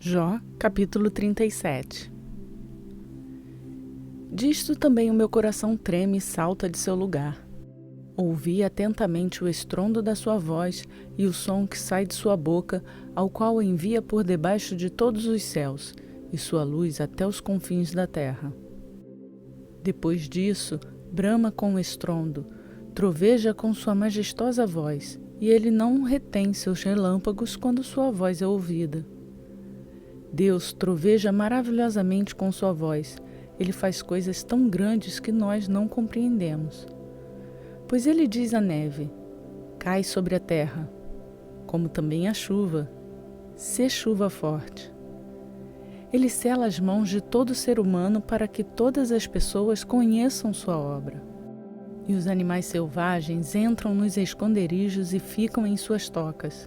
Jó, capítulo 37. Disto também o meu coração treme e salta de seu lugar. Ouvi atentamente o estrondo da sua voz e o som que sai de sua boca, ao qual envia por debaixo de todos os céus, e sua luz até os confins da terra. Depois disso, brama com estrondo, troveja com sua majestosa voz, e ele não retém seus relâmpagos quando sua voz é ouvida. Deus troveja maravilhosamente com sua voz. Ele faz coisas tão grandes que nós não compreendemos. Pois ele diz à neve: cai sobre a terra, como também a chuva, sê chuva forte. Ele sela as mãos de todo ser humano para que todas as pessoas conheçam sua obra. E os animais selvagens entram nos esconderijos e ficam em suas tocas.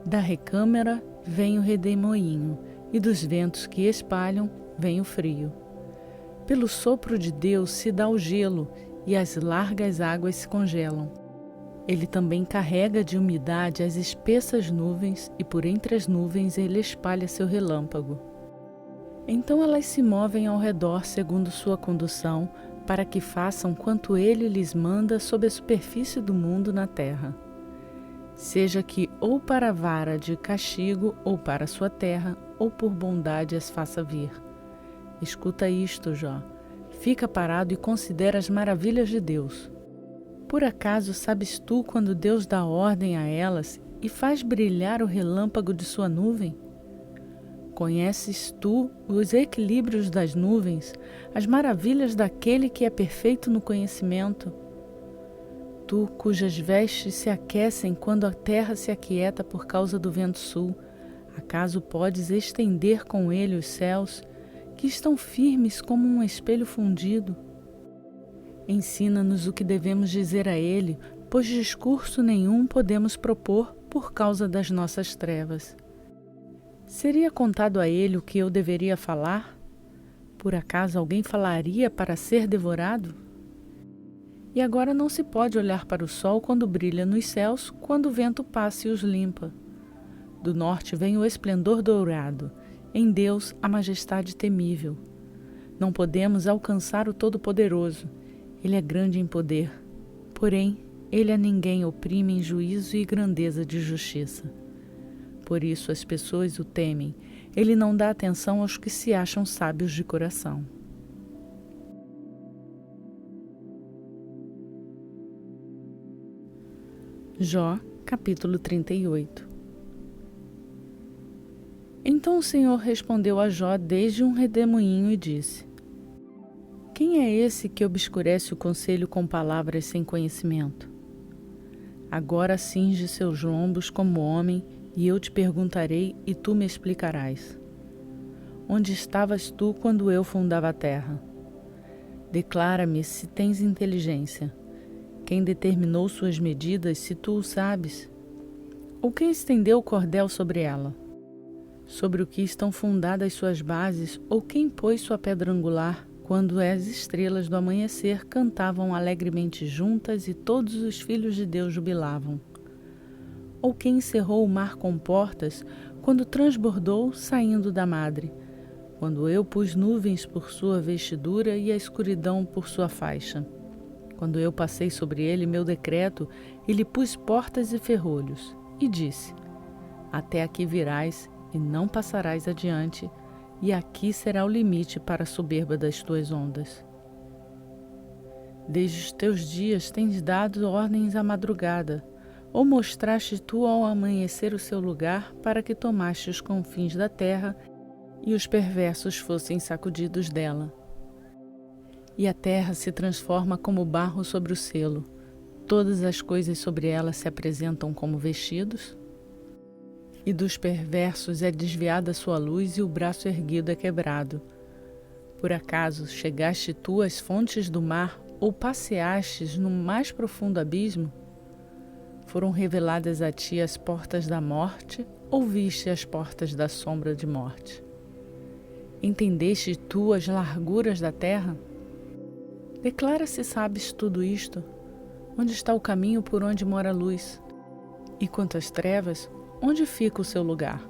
Da recâmara vem o redemoinho, e dos ventos que espalham vem o frio. Pelo sopro de Deus se dá o gelo, e as largas águas se congelam. Ele também carrega de umidade as espessas nuvens, e por entre as nuvens ele espalha seu relâmpago. Então elas se movem ao redor segundo sua condução, para que façam quanto ele lhes manda sob a superfície do mundo na terra. Seja que ou para a vara de castigo, ou para a sua terra, ou por bondade as faça vir. Escuta isto, Jó. Fica parado e considera as maravilhas de Deus. Por acaso sabes tu quando Deus dá ordem a elas e faz brilhar o relâmpago de sua nuvem? Conheces tu os equilíbrios das nuvens, as maravilhas daquele que é perfeito no conhecimento? Tu, cujas vestes se aquecem quando a terra se aquieta por causa do vento sul, acaso podes estender com ele os céus, que estão firmes como um espelho fundido? Ensina-nos o que devemos dizer a ele, pois discurso nenhum podemos propor por causa das nossas trevas. Seria contado a ele o que eu deveria falar? Por acaso alguém falaria para ser devorado? E agora não se pode olhar para o sol quando brilha nos céus, quando o vento passa e os limpa. Do norte vem o esplendor dourado, em Deus a majestade temível. Não podemos alcançar o Todo-Poderoso, ele é grande em poder. Porém, ele a ninguém oprime em juízo e grandeza de justiça. Por isso as pessoas o temem, ele não dá atenção aos que se acham sábios de coração. Jó, capítulo 38. Então o Senhor respondeu a Jó desde um redemoinho e disse: quem é esse que obscurece o conselho com palavras sem conhecimento? Agora cinge seus lombos como homem, e eu te perguntarei e tu me explicarás. Onde estavas tu quando eu fundava a terra? Declara-me se tens inteligência. Quem determinou suas medidas, se tu o sabes? Ou quem estendeu o cordel sobre ela? Sobre o que estão fundadas suas bases, ou quem pôs sua pedra angular, quando as estrelas do amanhecer cantavam alegremente juntas e todos os filhos de Deus jubilavam? Ou quem encerrou o mar com portas, quando transbordou saindo da madre, quando eu pus nuvens por sua vestidura e a escuridão por sua faixa? Quando eu passei sobre ele meu decreto e lhe pus portas e ferrolhos, e disse: até aqui virás e não passarás adiante, e aqui será o limite para a soberba das tuas ondas. Desde os teus dias tens dado ordens à madrugada, ou mostraste tu ao amanhecer o seu lugar para que tomaste os confins da terra e os perversos fossem sacudidos dela. E a terra se transforma como barro sobre o selo, todas as coisas sobre ela se apresentam como vestidos? E dos perversos é desviada sua luz e o braço erguido é quebrado. Por acaso chegaste tu às fontes do mar ou passeastes no mais profundo abismo? Foram reveladas a ti as portas da morte ou viste as portas da sombra de morte? Entendeste tu as larguras da terra? Declara se sabes tudo isto. Onde está o caminho por onde mora a luz? E quanto às trevas, onde fica o seu lugar?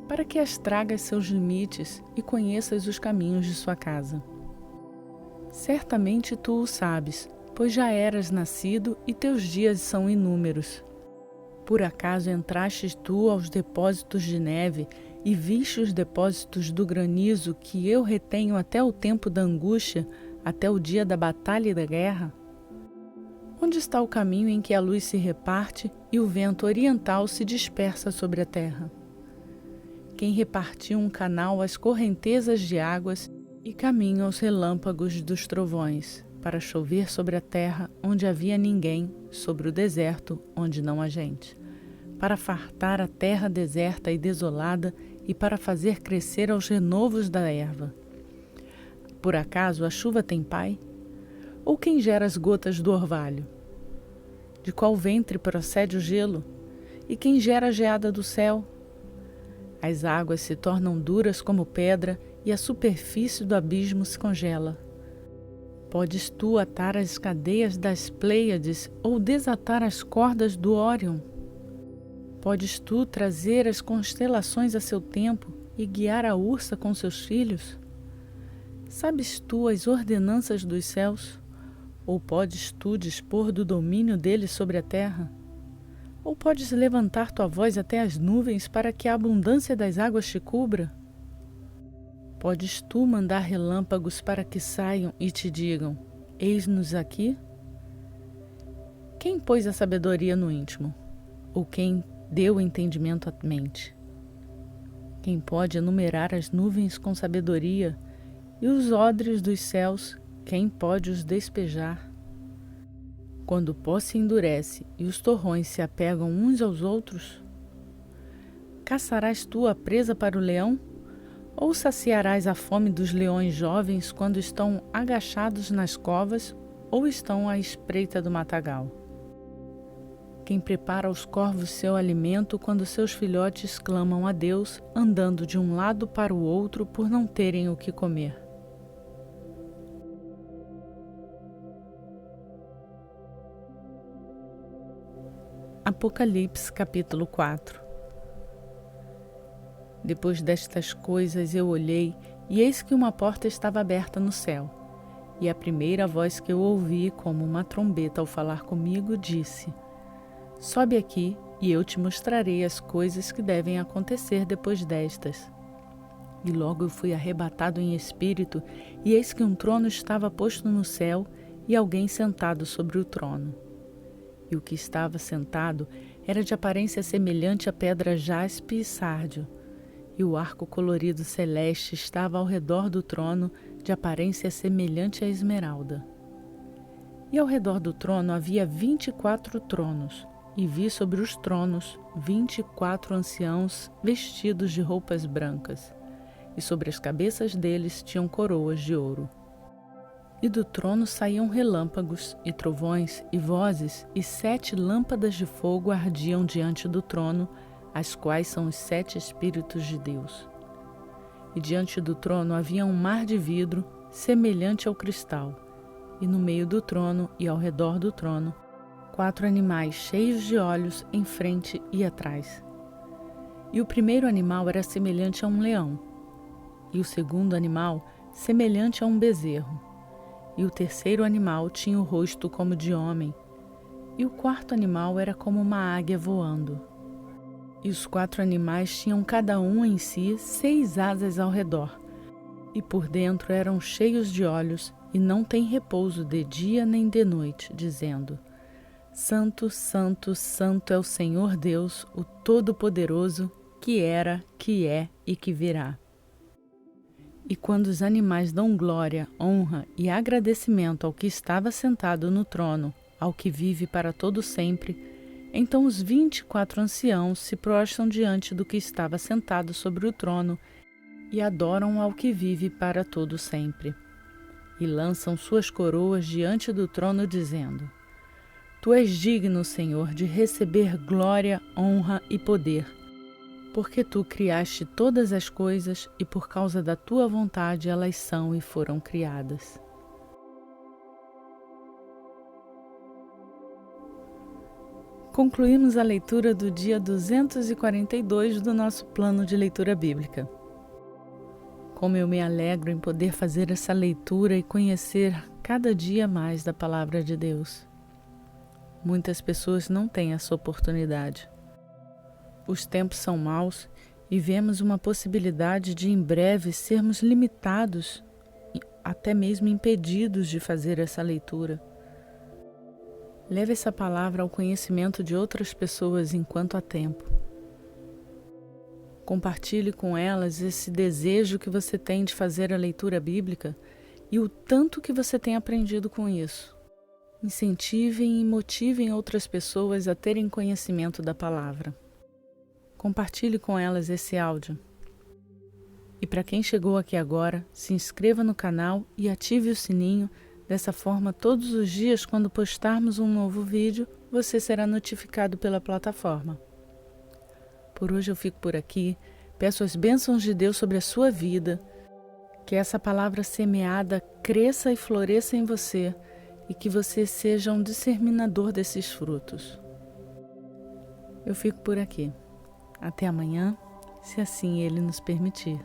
para que astragas seus limites e conheças os caminhos de sua casa. Certamente tu o sabes, pois já eras nascido e teus dias são inúmeros. Por acaso entrastes tu aos depósitos de neve e viste os depósitos do granizo que eu retenho até o tempo da angústia, até o dia da batalha e da guerra? Onde está o caminho em que a luz se reparte e o vento oriental se dispersa sobre a terra? Quem repartiu um canal às correntezas de águas e caminho aos relâmpagos dos trovões, para chover sobre a terra onde havia ninguém, sobre o deserto onde não há gente, para fartar a terra deserta e desolada e para fazer crescer aos renovos da erva. Por acaso a chuva tem pai? Ou quem gera as gotas do orvalho? De qual ventre procede o gelo? E quem gera a geada do céu? As águas se tornam duras como pedra e a superfície do abismo se congela. Podes tu atar as cadeias das Pleiades ou desatar as cordas do Órion? Podes tu trazer as constelações a seu tempo e guiar a ursa com seus filhos? Sabes tu as ordenanças dos céus? Ou podes tu dispor do domínio deles sobre a terra? Ou podes levantar tua voz até as nuvens para que a abundância das águas te cubra? Podes tu mandar relâmpagos para que saiam e te digam: eis-nos aqui? Quem pôs a sabedoria no íntimo? Ou quem deu o entendimento à mente? Quem pode enumerar as nuvens com sabedoria e os odres dos céus, quem pode os despejar? Quando o pó se endurece e os torrões se apegam uns aos outros, caçarás tu a presa para o leão? Ou saciarás a fome dos leões jovens quando estão agachados nas covas ou estão à espreita do matagal? Quem prepara aos corvos seu alimento quando seus filhotes clamam a Deus, andando de um lado para o outro por não terem o que comer? Apocalipse capítulo 4. Depois destas coisas eu olhei, e eis que uma porta estava aberta no céu. E a primeira voz que eu ouvi, como uma trombeta ao falar comigo, disse: sobe aqui, e eu te mostrarei as coisas que devem acontecer depois destas. E logo eu fui arrebatado em espírito, e eis que um trono estava posto no céu, e alguém sentado sobre o trono. E o que estava sentado era de aparência semelhante a pedra jaspe e sárdio, e o arco colorido celeste estava ao redor do trono, de aparência semelhante a esmeralda. E ao redor do trono havia 24 tronos, e vi sobre os tronos 24 anciãos vestidos de roupas brancas, e sobre as cabeças deles tinham coroas de ouro. E do trono saíam relâmpagos, e trovões, e vozes, e 7 lâmpadas de fogo ardiam diante do trono, as quais são os 7 Espíritos de Deus. E diante do trono havia um mar de vidro, semelhante ao cristal, e no meio do trono e ao redor do trono, 4 animais cheios de olhos em frente e atrás. E o primeiro animal era semelhante a um leão, e o segundo animal semelhante a um bezerro. E o terceiro animal tinha o rosto como de homem, e o quarto animal era como uma águia voando. E os 4 animais tinham cada um em si 6 asas ao redor, e por dentro eram cheios de olhos, e não têm repouso de dia nem de noite, dizendo: Santo, Santo, Santo é o Senhor Deus, o Todo-Poderoso, que era, que é e que virá. E quando os animais dão glória, honra e agradecimento ao que estava sentado no trono, ao que vive para todo sempre, então os 24 anciãos se prostram diante do que estava sentado sobre o trono e adoram ao que vive para todo sempre. E lançam suas coroas diante do trono, dizendo: Tu és digno, Senhor, de receber glória, honra e poder, porque tu criaste todas as coisas e por causa da tua vontade elas são e foram criadas. concluímos a leitura do dia 242 do nosso plano de leitura bíblica. Como eu me alegro em poder fazer essa leitura e conhecer cada dia mais da Palavra de Deus. Muitas pessoas não têm essa oportunidade. Os tempos são maus e vemos uma possibilidade de em breve sermos limitados, até mesmo impedidos de fazer essa leitura. Leve essa palavra ao conhecimento de outras pessoas enquanto há tempo. Compartilhe com elas esse desejo que você tem de fazer a leitura bíblica e o tanto que você tem aprendido com isso. Incentivem e motivem outras pessoas a terem conhecimento da palavra. Compartilhe com elas esse áudio. E para quem chegou aqui agora, se inscreva no canal e ative o sininho. Dessa forma, todos os dias, quando postarmos um novo vídeo, você será notificado pela plataforma. Por hoje eu fico por aqui. Peço as bênçãos de Deus sobre a sua vida. Que essa palavra semeada cresça e floresça em você e que você seja um disseminador desses frutos. Eu fico por aqui. Até amanhã, se assim Ele nos permitir.